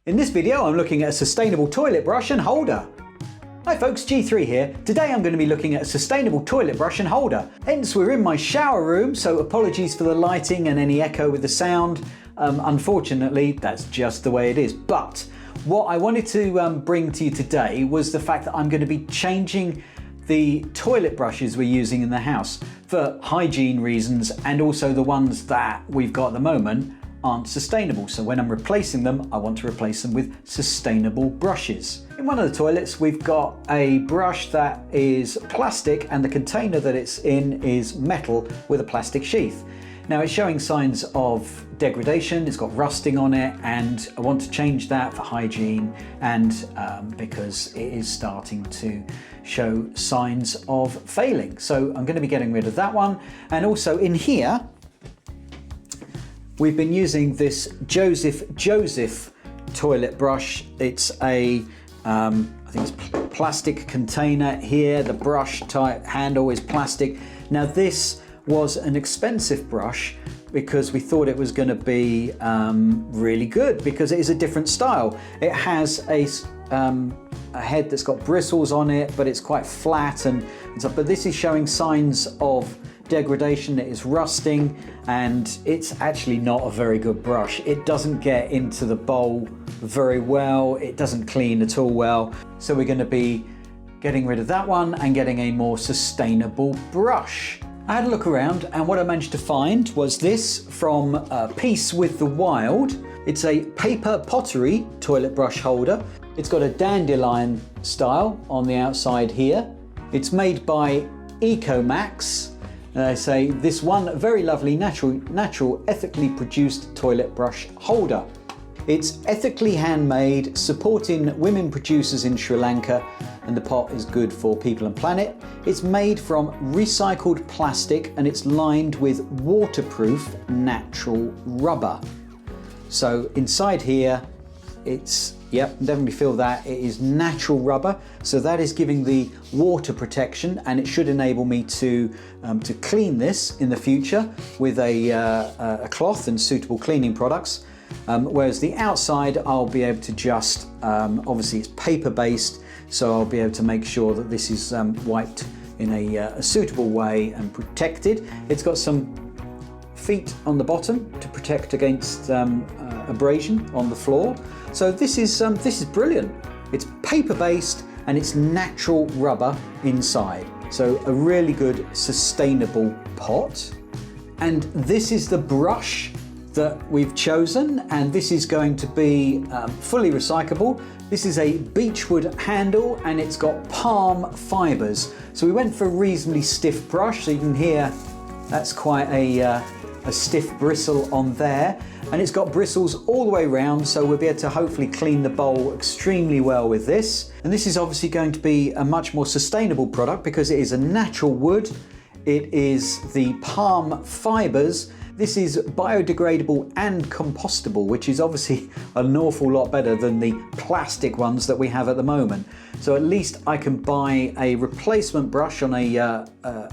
In this video, I'm looking at a sustainable toilet brush and holder. Hi folks, G3 here. Today I'm going to be looking at a sustainable toilet brush and holder. Hence, we're in my shower room, so apologies for the lighting and any echo with the sound. Unfortunately, that's just the way it is. But what I wanted to bring to you today was the fact that I'm going to be changing the toilet brushes we're using in the house for hygiene reasons, and also the ones that we've got at the moment aren't sustainable. So when I'm replacing them, I want to replace them with sustainable brushes. In one of the toilets, we've got a brush that is plastic and the container that it's in is metal with a plastic sheath. Now it's showing signs of degradation, it's got rusting on it, and I want to change that for hygiene and because it is starting to show signs of failing. So I'm going to be getting rid of that one. And also in here, we've been using this Joseph toilet brush. It's a, I think it's plastic container here. The brush type handle is plastic. Now this was an expensive brush because we thought it was going to be really good because it is a different style. It has a head that's got bristles on it, but it's quite flat and stuff. But this is showing signs of degradation. It is rusting and it's actually not a very good brush. It doesn't get into the bowl very well. It doesn't clean at all well. So we're going to be getting rid of that one and getting a more sustainable brush. I had a look around and what I managed to find was this from Peace with the Wild. It's a paper pottery toilet brush holder. It's got a dandelion style on the outside here. It's made by Ecomax. They say this one very lovely natural ethically produced toilet brush holder. It's ethically handmade, supporting women producers in Sri Lanka, and the pot is good for people and planet. It's made from recycled plastic and it's lined with waterproof natural rubber. So inside here, it's, yep, definitely feel that it is natural rubber. So that is giving the water protection, and it should enable me to clean this in the future with a cloth and suitable cleaning products. Whereas the outside, I'll be able to just, obviously it's paper based, so I'll be able to make sure that this is wiped in a suitable way and protected. It's got some feet on the bottom to protect against abrasion on the floor. So this is brilliant. It's paper based and it's natural rubber inside. So a really good sustainable pot. And this is the brush that we've chosen, and this is going to be fully recyclable. This is a Beechwood handle and it's got palm fibres. So we went for a reasonably stiff brush, so you can hear that's quite a stiff bristle on there. And it's got bristles all the way around, so we'll be able to hopefully clean the bowl extremely well with this. And this is obviously going to be a much more sustainable product because it is a natural wood. It is the palm fibres. This is biodegradable and compostable, which is obviously an awful lot better than the plastic ones that we have at the moment. So at least I can buy a replacement brush on a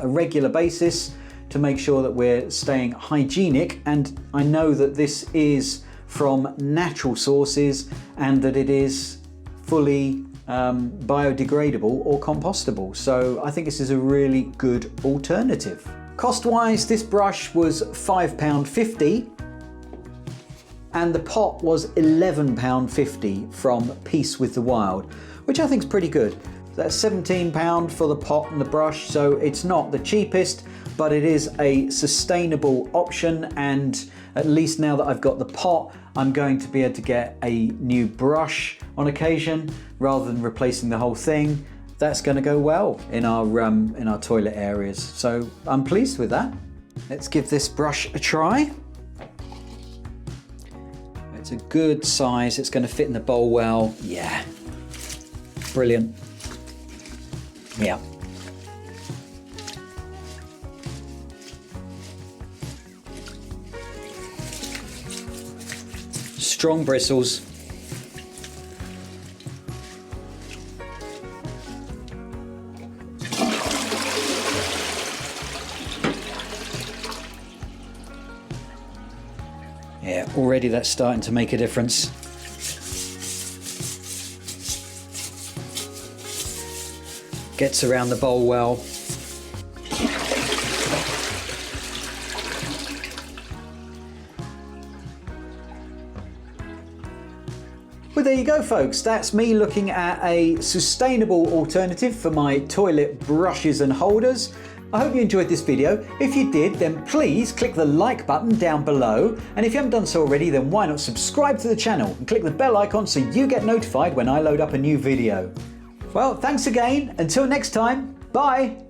regular basis to make sure that we're staying hygienic. And I know that this is from natural sources and that it is fully biodegradable or compostable. So I think this is a really good alternative. Cost-wise, this brush was £5.50 and the pot was £11.50 from Peace with the Wild, which I think is pretty good. That's £17 for the pot and the brush, so it's not the cheapest, but it is a sustainable option, and at least now that I've got the pot, I'm going to be able to get a new brush on occasion rather than replacing the whole thing. That's going to go well in our toilet areas. So I'm pleased with that. Let's give this brush a try. It's a good size. It's going to fit in the bowl well. Yeah, brilliant. Yeah. Strong bristles. Yeah, already that's starting to make a difference. Gets around the bowl well. Well, there you go, folks. That's me looking at a sustainable alternative for my toilet brushes and holders. I hope you enjoyed this video. If you did, then please click the like button down below. And if you haven't done so already, then why not subscribe to the channel and click the bell icon so you get notified when I load up a new video. Well, thanks again. Until next time, bye.